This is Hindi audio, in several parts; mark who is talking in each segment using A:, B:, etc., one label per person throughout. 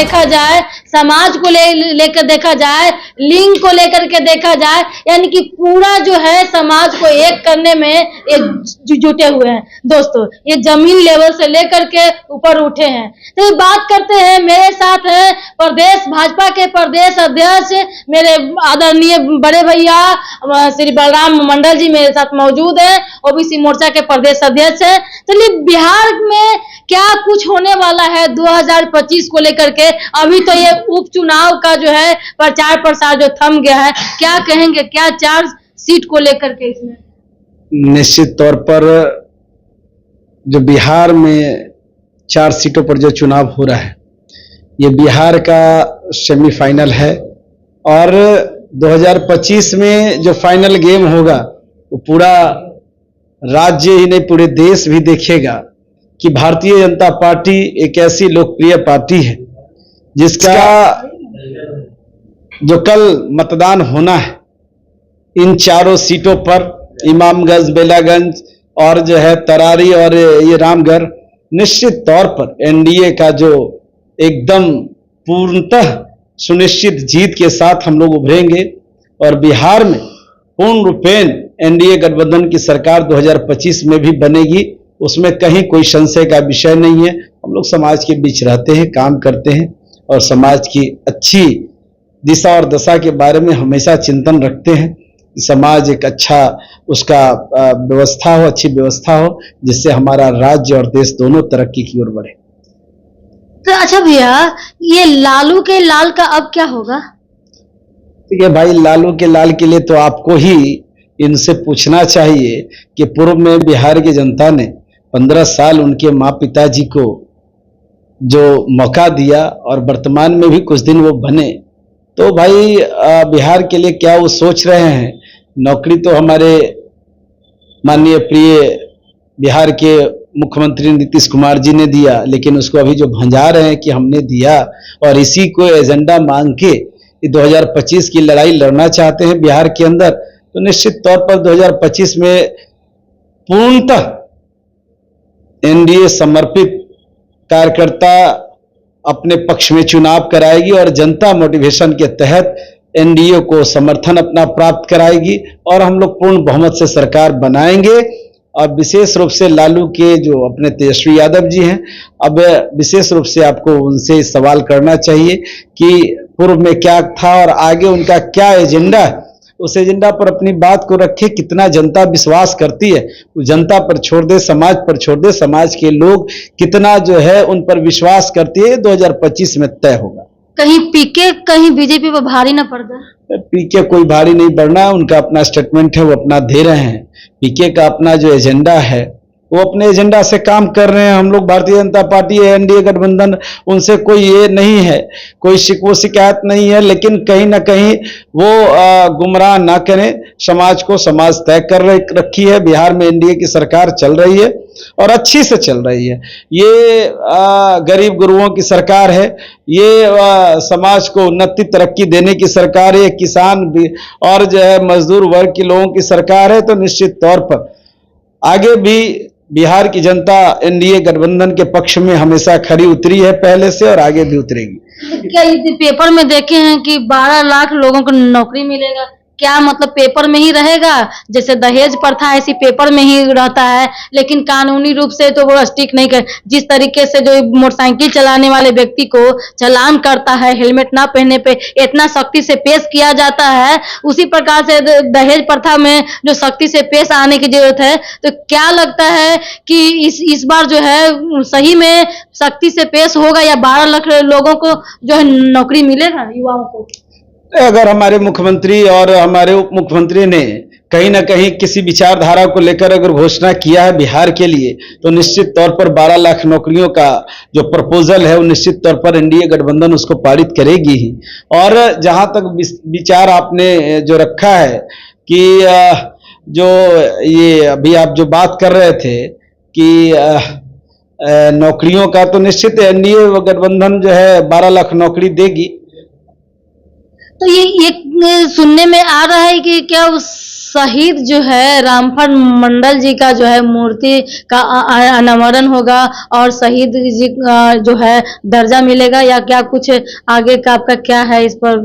A: देखा जाए, समाज को लेकर देखा जाए, लिंग को लेकर के देखा जाए, यानी कि पूरा जो है समाज को एक करने में ये जुटे हुए हैं। दोस्तों, ये जमीन लेवल से लेकर के ऊपर उठे हैं। तो ये बात करते हैं, मेरे साथ हैं प्रदेश भाजपा के प्रदेश अध्यक्ष मेरे आदरणीय बड़े भैया श्री बलराम मंडल जी मेरे साथ मौजूद है, ओबीसी मोर्चा के प्रदेश अध्यक्ष है। चलिए, बिहार में क्या कुछ होने वाला है 2025 को लेकर के? अभी तो ये उपचुनाव का जो है प्रचार प्रसार जो थम गया है, क्या कहेंगे, क्या 4 सीट को लेकर के इसमें?
B: निश्चित तौर पर जो बिहार में 4 सीटों पर जो चुनाव हो रहा है, ये बिहार का सेमीफाइनल है और 2025 में जो फाइनल गेम होगा वो पूरा राज्य ही नहीं पूरे देश भी देखेगा कि भारतीय जनता पार्टी एक ऐसी लोकप्रिय पार्टी है जिसका जो कल मतदान होना है इन 4 सीटों पर, इमामगंज, बेलागंज और जो है तरारी और ये रामगढ़, निश्चित तौर पर एनडीए का जो एकदम पूर्णतः सुनिश्चित जीत के साथ हम लोग उभरेंगे और बिहार में पूर्ण रूपेण एनडीए गठबंधन की सरकार 2025 में भी बनेगी। उसमें कहीं कोई संशय का विषय नहीं है। हम लोग समाज के बीच रहते हैं, काम करते हैं और समाज की अच्छी दिशा और दशा के बारे में हमेशा चिंतन रखते हैं। समाज एक अच्छा उसका व्यवस्था हो, अच्छी व्यवस्था हो, जिससे हमारा राज्य और देश दोनों तरक्की की ओर बढ़े।
A: तो अच्छा भैया, ये लालू के लाल का अब क्या होगा?
B: ठीक है भाई, लालू के लाल के लिए तो आपको ही इनसे पूछना चाहिए कि पूर्व में बिहार की जनता ने 15 साल उनके माँ पिताजी को जो मौका दिया और वर्तमान में भी कुछ दिन वो बने, तो भाई बिहार के लिए क्या वो सोच रहे हैं? नौकरी तो हमारे माननीय प्रिय बिहार के मुख्यमंत्री नीतीश कुमार जी ने दिया, लेकिन उसको अभी जो भंजा रहे हैं कि हमने दिया और इसी को एजेंडा मांग के 2025 की लड़ाई लड़ना चाहते हैं बिहार के अंदर, तो निश्चित तौर पर 2025 में पूर्णतः एनडीए समर्पित कार्यकर्ता अपने पक्ष में चुनाव कराएगी और जनता मोटिवेशन के तहत एनडीए को समर्थन अपना प्राप्त कराएगी और हम लोग पूर्ण बहुमत से सरकार बनाएंगे। और विशेष रूप से लालू के जो अपने तेजस्वी यादव जी हैं, अब विशेष रूप से आपको उनसे सवाल करना चाहिए कि पूर्व में क्या था और आगे उनका क्या एजेंडा है। उस एजेंडा पर अपनी बात को रखे, कितना जनता विश्वास करती है वो जनता पर छोड़ दे, समाज पर छोड़ दे, समाज के लोग कितना जो है उन पर विश्वास करती है, 2025 में तय होगा।
A: कहीं पीके कहीं बीजेपी पर भारी ना पड़ जाए?
B: पीके कोई भारी नहीं पड़ना है, उनका अपना स्टेटमेंट है, वो अपना दे रहे हैं। पीके का अपना जो एजेंडा है वो अपने एजेंडा से काम कर रहे हैं। हम लोग भारतीय जनता पार्टी, एनडीए गठबंधन, उनसे कोई ये नहीं है, कोई शिकवा शिकायत नहीं है, लेकिन कहीं ना कहीं वो गुमराह ना करें समाज को। समाज तय कर रखी है, बिहार में एनडीए की सरकार चल रही है और अच्छी से चल रही है। ये गरीब गुरुओं की सरकार है, ये समाज को उन्नति तरक्की देने की सरकार है, किसान भी और जो है मजदूर वर्ग के लोगों की सरकार है। तो निश्चित तौर पर आगे भी बिहार की जनता एनडीए गठबंधन के पक्ष में हमेशा खड़ी उतरी है पहले से और आगे भी उतरेगी।
A: क्या पेपर में देखे हैं कि 12 लाख लोगों को नौकरी मिलेगा? क्या मतलब पेपर में ही रहेगा? जैसे दहेज प्रथा ऐसी पेपर में ही रहता है, लेकिन कानूनी रूप से तो वो स्टिक नहीं कर। जिस तरीके से जो मोटरसाइकिल चलाने वाले व्यक्ति को चालान करता है हेलमेट ना पहनने पे, इतना सख्ती से पेश किया जाता है, उसी प्रकार से दहेज प्रथा में जो सख्ती से पेश आने की जरूरत है। तो क्या लगता है कि इस बार जो है सही में सख्ती से पेश होगा या 12 लाख लोगों को जो है नौकरी मिलेगा, युवाओं को?
B: अगर हमारे मुख्यमंत्री और हमारे उप मुख्यमंत्री ने कहीं ना कहीं किसी विचारधारा को लेकर अगर घोषणा किया है बिहार के लिए, तो निश्चित तौर पर 12 लाख नौकरियों का जो प्रपोजल है वो निश्चित तौर पर एनडीए गठबंधन उसको पारित करेगी ही। और जहां तक विचार आपने जो रखा है कि जो ये अभी आप जो बात कर रहे थे कि नौकरियों का, तो निश्चित एनडीए गठबंधन जो है 12 लाख नौकरी देगी।
A: तो ये सुनने में आ रहा है कि क्या शहीद जो है रामफल मंडल जी का जो है मूर्ति का अनावरण होगा और शहीद जी का जो है दर्जा मिलेगा, या क्या कुछ आगे का आपका क्या है इस पर?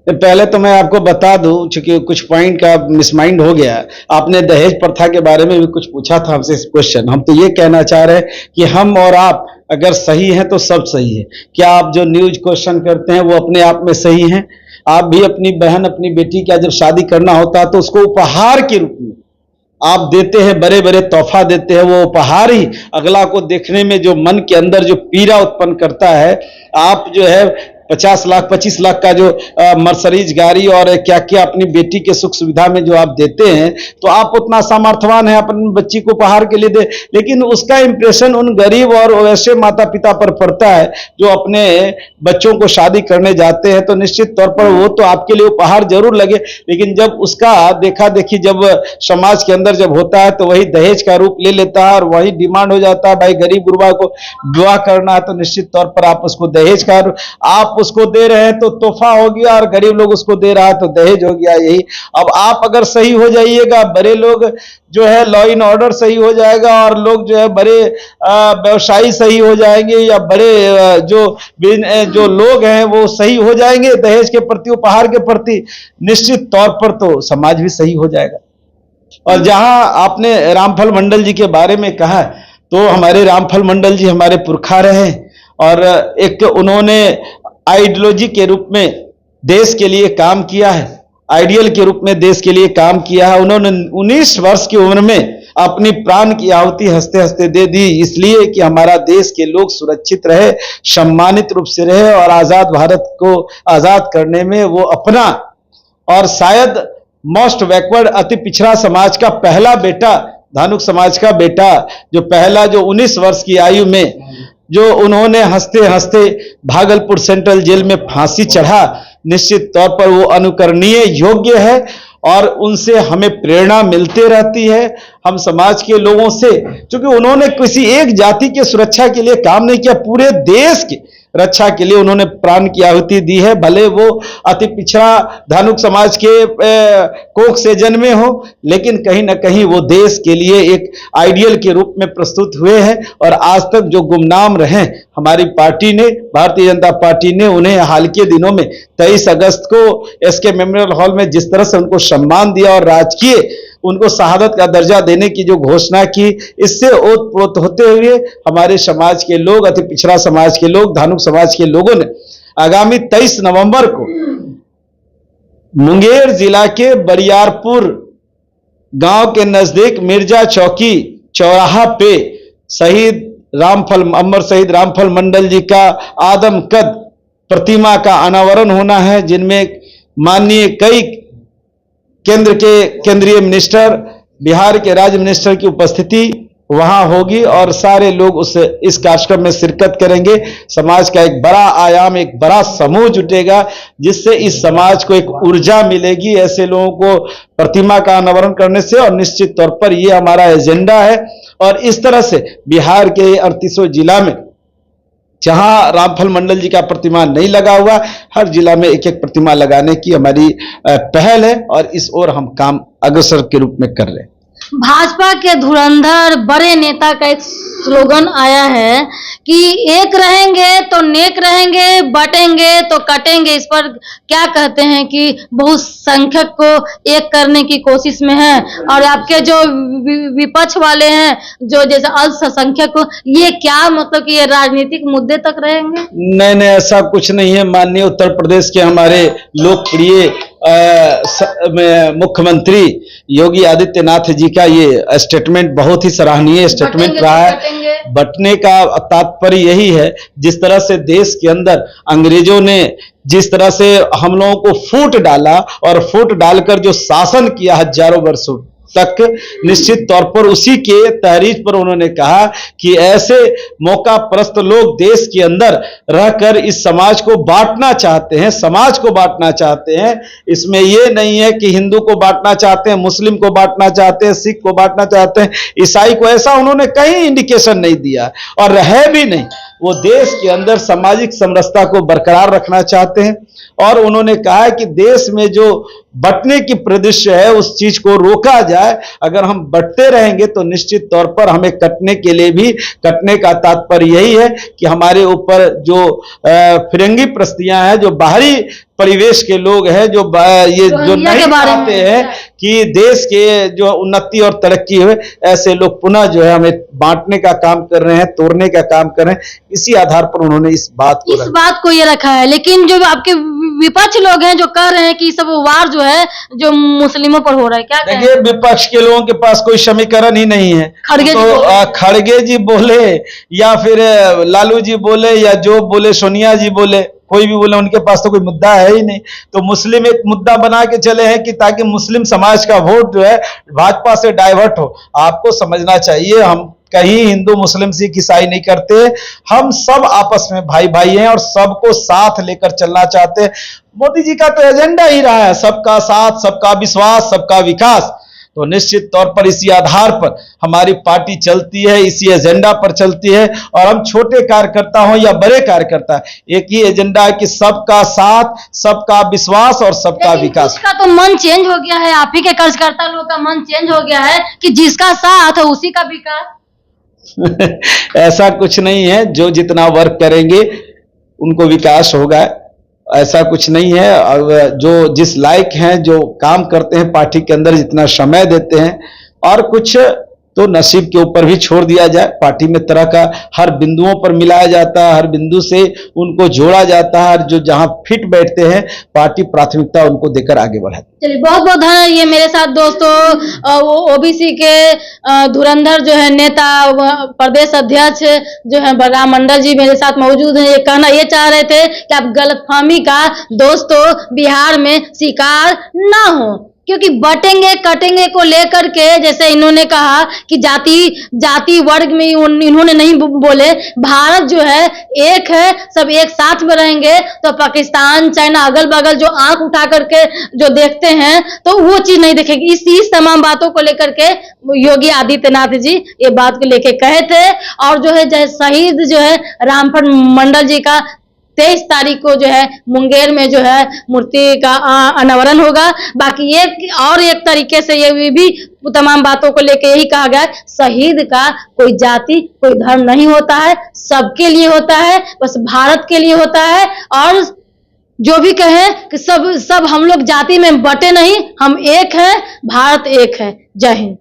B: पहले तो मैं आपको बता दूं, चूंकि कुछ पॉइंट का मिसमाइंड हो गया। आपने दहेज प्रथा के बारे में भी कुछ पूछा था हमसे क्वेश्चन। हम तो ये कहना चाह रहे हैं कि हम और आप अगर सही हैं तो सब सही है। क्या आप जो न्यूज क्वेश्चन करते हैं वो अपने आप में सही हैं? आप भी अपनी बहन अपनी बेटी का जब शादी करना होता है तो उसको उपहार के रूप में आप देते हैं, बड़े बड़े तोहफा देते हैं। वो उपहार ही अगला को देखने में जो मन के अंदर जो पीड़ा उत्पन्न करता है। आप जो है 50 लाख 25 लाख का जो मर्सरीज गाड़ी और क्या क्या अपनी बेटी के सुख सुविधा में जो आप देते हैं, तो आप उतना सामर्थ्यवान है अपनी बच्ची को उपहार के लिए दे, लेकिन उसका इंप्रेशन उन गरीब और वैसे माता पिता पर पड़ता है जो अपने बच्चों को शादी करने जाते हैं। तो निश्चित तौर पर वो तो आपके लिए उपहार जरूर लगे, लेकिन जब उसका देखा देखी जब समाज के अंदर जब होता है तो वही दहेज का रूप ले लेता है और वही डिमांड हो जाता है, भाई गरीब गुरबा को विवाह करना है तो निश्चित तौर पर आप उसको दहेज का, आप उसको दे रहे हैं तो तोहफा हो गया और गरीब लोग उसको दे रहा है तो दहेज हो गया। यही अब आप अगर सही हो जाइएगा, बड़े लोग जो है लॉ इन ऑर्डर सही हो जाएगा और लोग जो है बड़े व्यवसायी सही हो जाएंगे, या बड़े जो लोग हैं वो सही हो जाएंगे दहेज के प्रति उपहार के प्रति, निश्चित तौर पर तो समाज भी सही हो जाएगा। और जहां आपने रामफल मंडल जी के बारे में कहा, तो हमारे रामफल मंडल जी हमारे पुरखा रहे और एक उन्होंने आइडियोलॉजी के रूप में देश के लिए काम किया है, आइडियल के रूप में देश के लिए काम किया है। उन्होंने 19 वर्ष की उम्र में अपनी प्राण की आहुति हंसते हंसते दे दी, इसलिए कि हमारा देश के लोग सुरक्षित रहे, सम्मानित रूप से रहे और आजाद भारत को आजाद करने में वो अपना, और शायद मोस्ट बैकवर्ड अति पिछड़ा समाज का पहला बेटा, धानुक समाज का बेटा, जो पहला जो 19 वर्ष की आयु में जो उन्होंने हंसते हंसते भागलपुर सेंट्रल जेल में फांसी चढ़ा, निश्चित तौर पर वो अनुकरणीय योग्य है और उनसे हमें प्रेरणा मिलती रहती है। हम समाज के लोगों से, क्योंकि उन्होंने किसी एक जाति के सुरक्षा के लिए काम नहीं किया, पूरे देश की रक्षा के लिए उन्होंने प्राण की आहुति दी है। भले वो अति पिछड़ा धानुक समाज के कोख से जन्मे हो, लेकिन कहीं ना कहीं वो देश के लिए एक आइडियल के रूप में प्रस्तुत हुए हैं और आज तक जो गुमनाम रहे, हमारी पार्टी ने, भारतीय जनता पार्टी ने उन्हें हाल के दिनों में 23 अगस्त को एसके मेमोरियल हॉल में जिस तरह से उनको सम्मान दिया और राजकीय उनको शहादत का दर्जा देने की जो घोषणा की, इससे ओतप्रोत होते हुए हमारे समाज के लोग, अति पिछड़ा समाज के लोग, धानुक समाज के लोगों ने आगामी 23 नवंबर को मुंगेर जिला के बरियारपुर गांव के नजदीक मिर्जा चौकी चौराहा पे अमर शहीद रामफल मंडल जी का आदमकद प्रतिमा का अनावरण होना है, जिनमें माननीय कई केंद्र के केंद्रीय मिनिस्टर, बिहार के राज्य मिनिस्टर की उपस्थिति वहां होगी और सारे लोग इस कार्यक्रम में शिरकत करेंगे। समाज का एक बड़ा आयाम, एक बड़ा समूह जुटेगा, जिससे इस समाज को एक ऊर्जा मिलेगी ऐसे लोगों को प्रतिमा का अनावरण करने से, और निश्चित तौर पर यह हमारा एजेंडा है। और इस तरह से बिहार के 38 जिला में जहां रामफल मंडल जी का प्रतिमा नहीं लगा हुआ, हर जिला में एक एक प्रतिमा लगाने की हमारी पहल है और इस ओर हम काम अग्रसर के रूप में कर रहे हैं।
A: भाजपा के धुरंधर बड़े नेता का एक स्लोगन आया है कि एक रहेंगे तो नेक रहेंगे, बटेंगे तो कटेंगे। इस पर क्या कहते हैं कि बहुसंख्यक को एक करने की कोशिश में है और आपके जो विपक्ष वाले हैं, जो जैसे अल्पसंख्यक को, ये क्या मतलब कि ये राजनीतिक मुद्दे तक रहेंगे?
B: नहीं, ऐसा कुछ नहीं है। माननीय उत्तर प्रदेश के हमारे लोकप्रिय मुख्यमंत्री योगी आदित्यनाथ जी का ये स्टेटमेंट बहुत ही सराहनीय स्टेटमेंट रहा है। बटने का तात्पर्य यही है, जिस तरह से देश के अंदर अंग्रेजों ने जिस तरह से हम लोगों को फूट डाला और फूट डालकर जो शासन किया हजारों वर्षों तक, निश्चित तौर पर उसी के तहरीर पर उन्होंने कहा कि ऐसे मौका परस्त लोग देश के अंदर रहकर इस समाज को बांटना चाहते हैं, समाज को बांटना चाहते हैं। इसमें यह नहीं है कि हिंदू को बांटना चाहते हैं, मुस्लिम को बांटना चाहते हैं, सिख को बांटना चाहते हैं, ईसाई को, ऐसा उन्होंने कहीं इंडिकेशन नहीं दिया और है भी नहीं। वो देश के अंदर सामाजिक समरसता को बरकरार रखना चाहते हैं। और उन्होंने कहा है कि देश में जो बंटने की परिदृश्य है उस चीज को रोका जाए। अगर हम बंटते रहेंगे तो निश्चित तौर पर हमें कटने के लिए भी, कटने का तात्पर्य यही है कि हमारे ऊपर जो फिरंगी प्रस्तियां हैं, जो बाहरी परिवेश के लोग हैं, जो नहीं चाहते हैं कि देश के जो उन्नति और तरक्की हो, ऐसे लोग पुनः जो है हमें बांटने का काम कर रहे हैं, तोड़ने का काम कर रहे हैं। इसी आधार पर उन्होंने इस बात को
A: ये रखा है। लेकिन जो आपके विपक्ष लोग हैं जो कह रहे हैं कि सब वार जो है जो मुस्लिमों पर हो रहा है, क्या
B: देखिए, विपक्ष के लोगों के पास कोई समीकरण ही नहीं है। खड़गे जी बोले या फिर लालू जी बोले या जो बोले, सोनिया जी बोले, कोई भी बोले, उनके पास तो कोई मुद्दा है ही नहीं। तो मुस्लिम एक मुद्दा बना के चले हैं कि ताकि मुस्लिम समाज का वोट जो है भाजपा से डाइवर्ट हो। आपको समझना चाहिए, हम कहीं हिंदू मुस्लिम सिख ईसाई नहीं करते, हम सब आपस में भाई भाई हैं और सबको साथ लेकर चलना चाहते हैं। मोदी जी का तो एजेंडा ही रहा है सबका साथ, सबका विश्वास, सबका विकास। तो निश्चित तौर पर इसी आधार पर हमारी पार्टी चलती है, इसी एजेंडा पर चलती है। और हम छोटे कार्यकर्ता हों या बड़े कार्यकर्ता, एक ही एजेंडा है कि सबका साथ, सबका विश्वास और सबका विकास।
A: इसका तो मन चेंज हो गया है, आप ही के कार्यकर्ता लोग का मन चेंज हो गया है कि जिसका साथ है उसी का विकास।
B: ऐसा कुछ नहीं है, जो जितना वर्क करेंगे उनको विकास होगा, ऐसा कुछ नहीं है। और जो जिस लायक हैं, जो काम करते हैं पार्टी के अंदर, जितना समय देते हैं, और कुछ तो नसीब के ऊपर भी छोड़ दिया जाए। पार्टी में तरह का हर बिंदुओं पर मिलाया जाता है, हर बिंदु से उनको जोड़ा जाता है, जो जहां फिट बैठते हैं पार्टी प्राथमिकता उनको देकर आगे बढ़ाती है।
A: चलिए, बहुत बहुत धन्यवाद। ये मेरे साथ दोस्तों ओबीसी के धुरंधर जो है नेता, प्रदेश अध्यक्ष जो है बलराम मंडल जी मेरे साथ मौजूद हैं। ये कहना ये चाह रहे थे कि आप गलतफहमी का दोस्तों बिहार में शिकार ना हो, क्योंकि बटेंगे कटेंगे को लेकर के, जैसे इन्होंने कहा कि जाति वर्ग में इन्होंने नहीं बोले, भारत जो है एक है, सब एक साथ में रहेंगे। तो पाकिस्तान, चाइना अगल बगल जो आंख उठा करके जो देखते हैं तो वो चीज नहीं देखेगी। इस तमाम बातों को लेकर के योगी आदित्यनाथ जी ये बात को लेके कहे थे। और जो है शहीद जो है रामफल मंडल जी का 23 तारीख को जो है मुंगेर में जो है मूर्ति का अनावरण होगा। बाकी एक तरीके से ये भी तमाम बातों को लेके यही कहा गया, शहीद का कोई जाति कोई धर्म नहीं होता है, सबके लिए होता है, बस भारत के लिए होता है। और जो भी कहे कि सब हम लोग जाति में बटे नहीं, हम एक हैं, भारत एक है। जय हिंद।